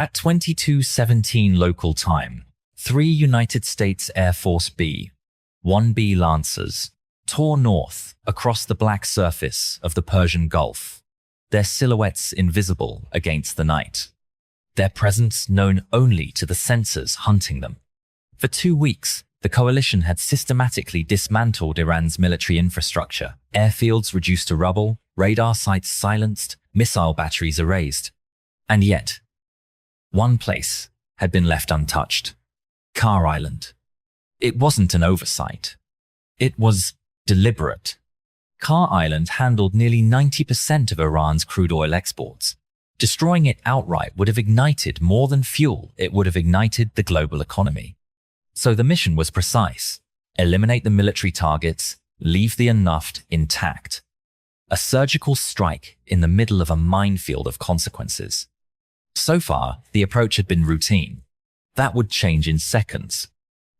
At 22:17 local time, 3 United States Air Force B-1B Lancers tore north across the black surface of the Persian Gulf, their silhouettes invisible against the night, their presence known only to the sensors hunting them. For 2 weeks, the coalition had systematically dismantled Iran's military infrastructure, airfields reduced to rubble, radar sites silenced, missile batteries erased. And yet, one place had been left untouched: Car Island. It wasn't an oversight. It was deliberate. Car Island handled nearly 90% of Iran's crude oil exports. Destroying it outright would have ignited more than fuel, it would have ignited the global economy. So the mission was precise: eliminate the military targets, leave the enough intact. A surgical strike in the middle of a minefield of consequences. So far, the approach had been routine. That would change in seconds.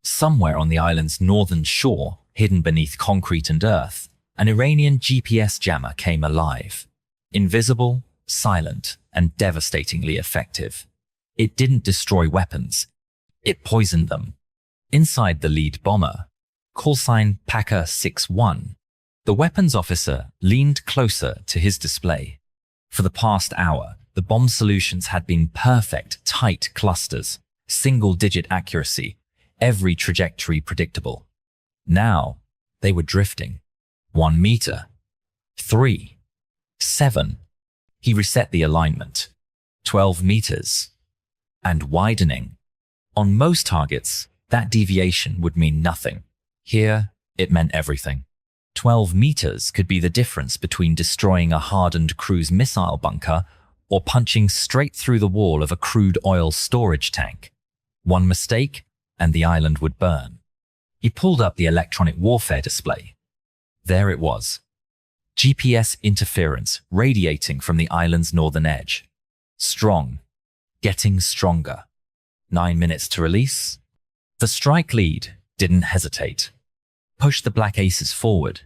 Somewhere on the island's northern shore, hidden beneath concrete and earth, an Iranian GPS jammer came alive. Invisible, silent, and devastatingly effective. It didn't destroy weapons. It poisoned them. Inside the lead bomber, callsign Packer 61, the weapons officer leaned closer to his display. For the past hour, the bomb solutions had been perfect, tight clusters, single-digit accuracy, every trajectory predictable. Now, they were drifting. 1 meter. 3. 7. He reset the alignment. 12 meters. And widening. On most targets, that deviation would mean nothing. Here, it meant everything. 12 meters could be the difference between destroying a hardened cruise missile bunker or punching straight through the wall of a crude oil storage tank. One mistake, and the island would burn. He pulled up the electronic warfare display. There it was. GPS interference radiating from the island's northern edge. Strong. Getting stronger. 9 minutes to release. The strike lead didn't hesitate. Pushed the Black Aces forward.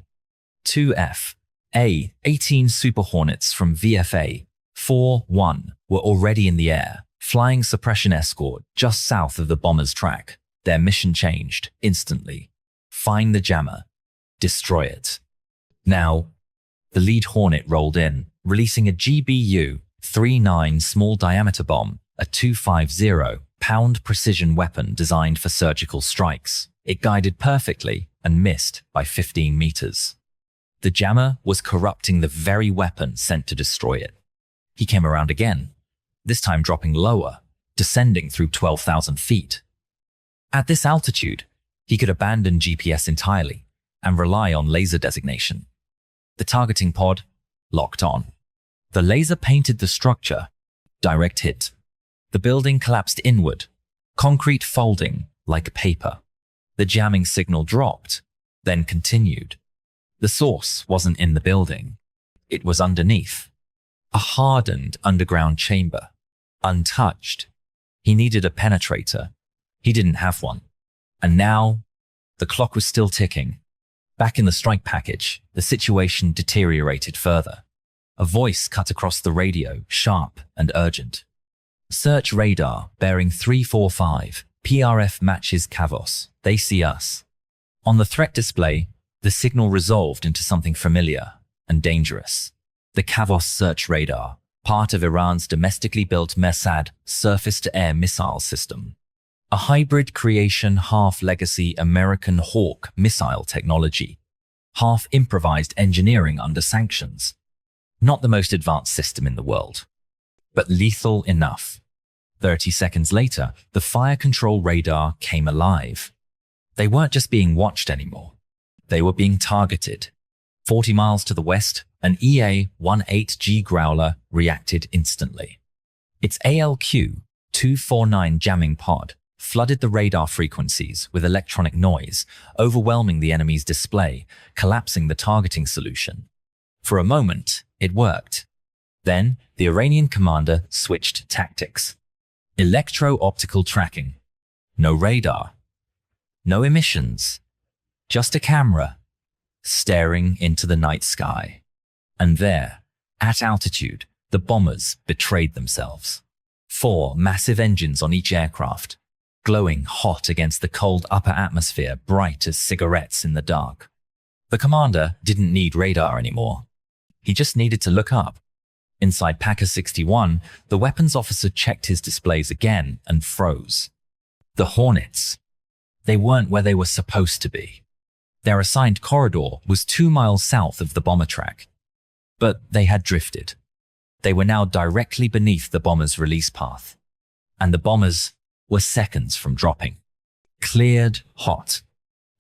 2F, A-18 Super Hornets from VFA 4-1 were already in the air, flying suppression escort just south of the bomber's track. Their mission changed instantly. Find the jammer. Destroy it. Now, the lead Hornet rolled in, releasing a GBU-39 small diameter bomb, a 250-pound precision weapon designed for surgical strikes. It guided perfectly and missed by 15 meters. The jammer was corrupting the very weapon sent to destroy it. He came around again, this time dropping lower, descending through 12,000 feet. At this altitude, he could abandon GPS entirely and rely on laser designation. The targeting pod locked on. The laser painted the structure. Direct hit. The building collapsed inward, concrete folding like paper. The jamming signal dropped, then continued. The source wasn't in the building. It was underneath. A hardened underground chamber. Untouched. He needed a penetrator. He didn't have one. And now, the clock was still ticking. Back in the strike package, the situation deteriorated further. A voice cut across the radio, sharp and urgent. Search radar bearing 345. PRF matches Kavos. They see us. On the threat display, the signal resolved into something familiar and dangerous. The Kavos search radar, part of Iran's domestically built Mersad surface-to-air missile system. A hybrid creation, half-legacy American Hawk missile technology, half-improvised engineering under sanctions. Not the most advanced system in the world, but lethal enough. 30 seconds later, the fire control radar came alive. They weren't just being watched anymore. They were being targeted. 40 miles to the west, an EA-18G Growler reacted instantly. Its ALQ-249 jamming pod flooded the radar frequencies with electronic noise, overwhelming the enemy's display, collapsing the targeting solution. For a moment, it worked. Then, the Iranian commander switched tactics. Electro-optical tracking. No radar. No emissions. Just a camera, staring into the night sky. And there, at altitude, the bombers betrayed themselves. 4 massive engines on each aircraft, glowing hot against the cold upper atmosphere, bright as cigarettes in the dark. The commander didn't need radar anymore. He just needed to look up. Inside Packer 61, the weapons officer checked his displays again and froze. The Hornets. They weren't where they were supposed to be. Their assigned corridor was 2 miles south of the bomber track. But they had drifted. They were now directly beneath the bomber's release path. And the bombers were seconds from dropping. Cleared hot.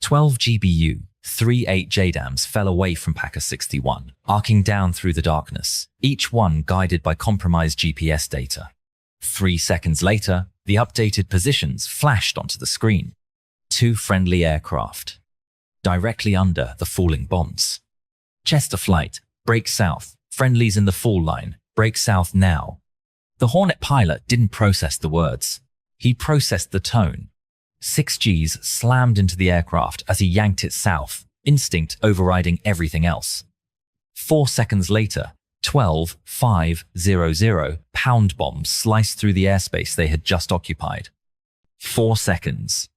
12 GBU, 3-8 JDAMs fell away from Packer 61, arcing down through the darkness, each one guided by compromised GPS data. 3 seconds later, the updated positions flashed onto the screen. 2 friendly aircraft, directly under the falling bombs. Chester flight, break south, friendlies in the fall line, break south now. The Hornet pilot didn't process the words. He processed the tone. 6 Gs slammed into the aircraft as he yanked it south, instinct overriding everything else. 4 seconds later, 12 500 pound bombs sliced through the airspace they had just occupied. 4 seconds.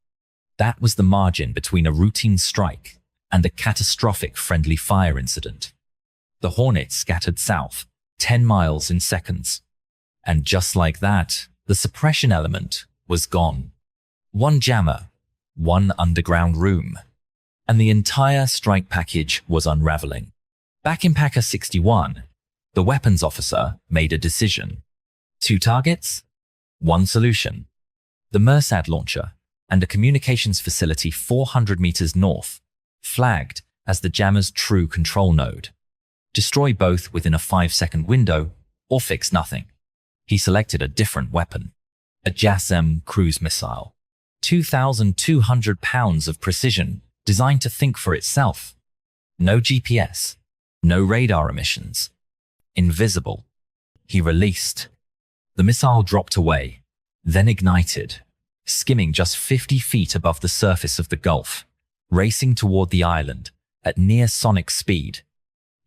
That was the margin between a routine strike and a catastrophic friendly fire incident. The Hornet scattered south, 10 miles in seconds. And just like that, the suppression element was gone. 1 jammer, 1 underground room, and the entire strike package was unraveling. Back in Packer 61, the weapons officer made a decision. 2 targets, 1 solution. The Mersad launcher and a communications facility 400 meters north, flagged as the jammer's true control node. Destroy both within a 5-second window or fix nothing. He selected a different weapon, a JASSM cruise missile. 2,200 pounds of precision, designed to think for itself. No GPS, no radar emissions. Invisible. He released. The missile dropped away, then ignited, skimming just 50 feet above the surface of the Gulf, racing toward the island at near sonic speed.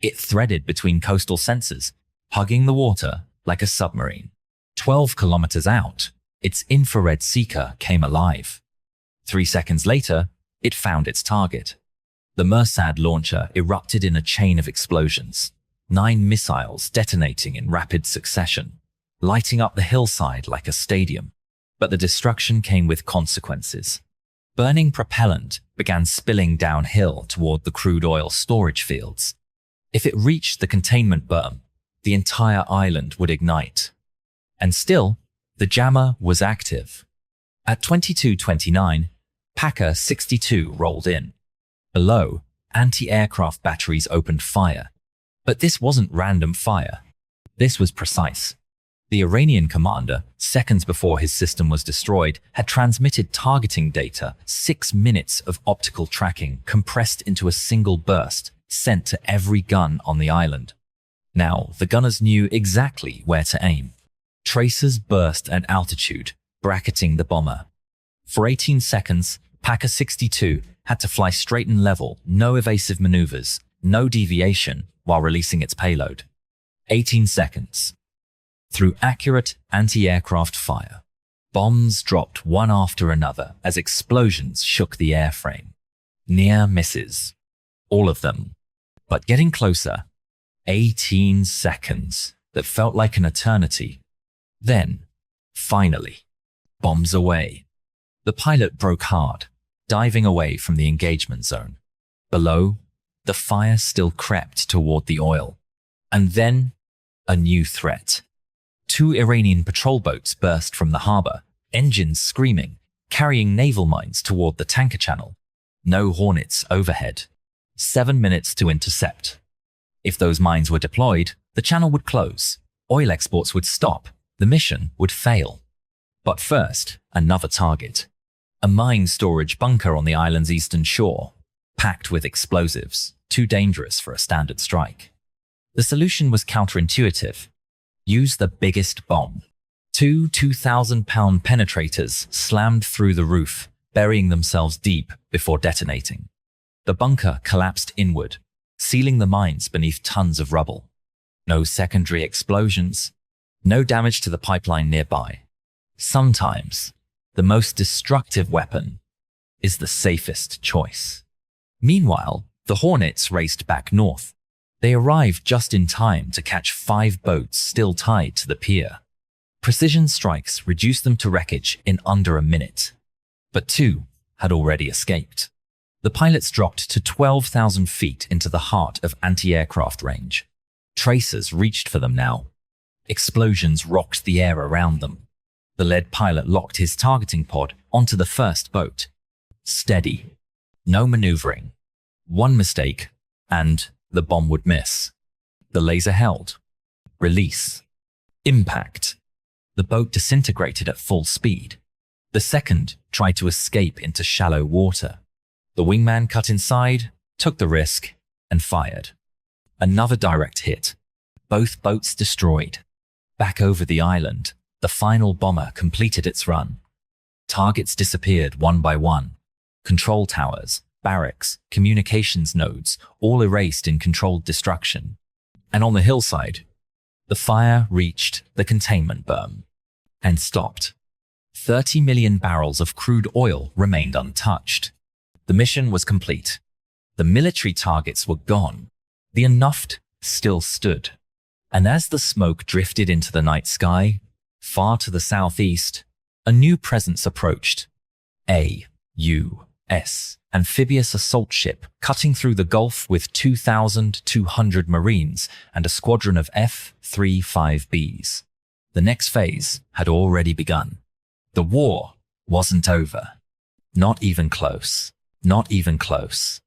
It threaded between coastal sensors, hugging the water like a submarine. 12 kilometers out, its infrared seeker came alive. 3 seconds later, it found its target. The Mersad launcher erupted in a chain of explosions, 9 missiles detonating in rapid succession, lighting up the hillside like a stadium. But the destruction came with consequences. Burning propellant began spilling downhill toward the crude oil storage fields. If it reached the containment berm, the entire island would ignite. And still, the jammer was active. At 22:29, Packer 62 rolled in. Below, anti-aircraft batteries opened fire. But this wasn't random fire. This was precise. The Iranian commander, seconds before his system was destroyed, had transmitted targeting data, 6 minutes of optical tracking compressed into a single burst, sent to every gun on the island. Now, the gunners knew exactly where to aim. Tracers burst at altitude, bracketing the bomber. For 18 seconds, Packer 62 had to fly straight and level, no evasive maneuvers, no deviation, while releasing its payload. 18 seconds. Through accurate anti-aircraft fire, bombs dropped one after another as explosions shook the airframe. Near misses. All of them. But getting closer. 18 seconds that felt like an eternity. Then, finally, bombs away. The pilot broke hard, diving away from the engagement zone. Below, the fire still crept toward the oil. And then, a new threat. 2 Iranian patrol boats burst from the harbor, engines screaming, carrying naval mines toward the tanker channel. No Hornets overhead. 7 minutes to intercept. If those mines were deployed, the channel would close, oil exports would stop, the mission would fail. But first, another target. A mine storage bunker on the island's eastern shore, packed with explosives, too dangerous for a standard strike. The solution was counterintuitive. Use the biggest bomb. 2 2,000-pound penetrators slammed through the roof, burying themselves deep before detonating. The bunker collapsed inward, sealing the mines beneath tons of rubble. No secondary explosions, No damage to the pipeline nearby. Sometimes, the most destructive weapon is the safest choice. Meanwhile, the Hornets raced back north. They arrived just in time to catch 5 boats still tied to the pier. Precision strikes reduced them to wreckage in under a minute. But 2 had already escaped. The pilots dropped to 12,000 feet into the heart of anti-aircraft range. Tracers reached for them now. Explosions rocked the air around them. The lead pilot locked his targeting pod onto the first boat. Steady. No maneuvering. One mistake, and the bomb would miss. The laser held. Release. Impact. The boat disintegrated at full speed. The second tried to escape into shallow water. The wingman cut inside, took the risk, and fired. Another direct hit. Both boats destroyed. Back over the island, the final bomber completed its run. Targets disappeared one by one. Control towers, barracks, communications nodes, all erased in controlled destruction. And on the hillside, the fire reached the containment berm and stopped. 30 million barrels of crude oil remained untouched. The mission was complete. The military targets were gone. The Enough still stood. And as the smoke drifted into the night sky, far to the southeast, a new presence approached. A U.S. amphibious assault ship cutting through the Gulf with 2,200 Marines and a squadron of F-35Bs. The next phase had already begun. The war wasn't over. Not even close. Not even close.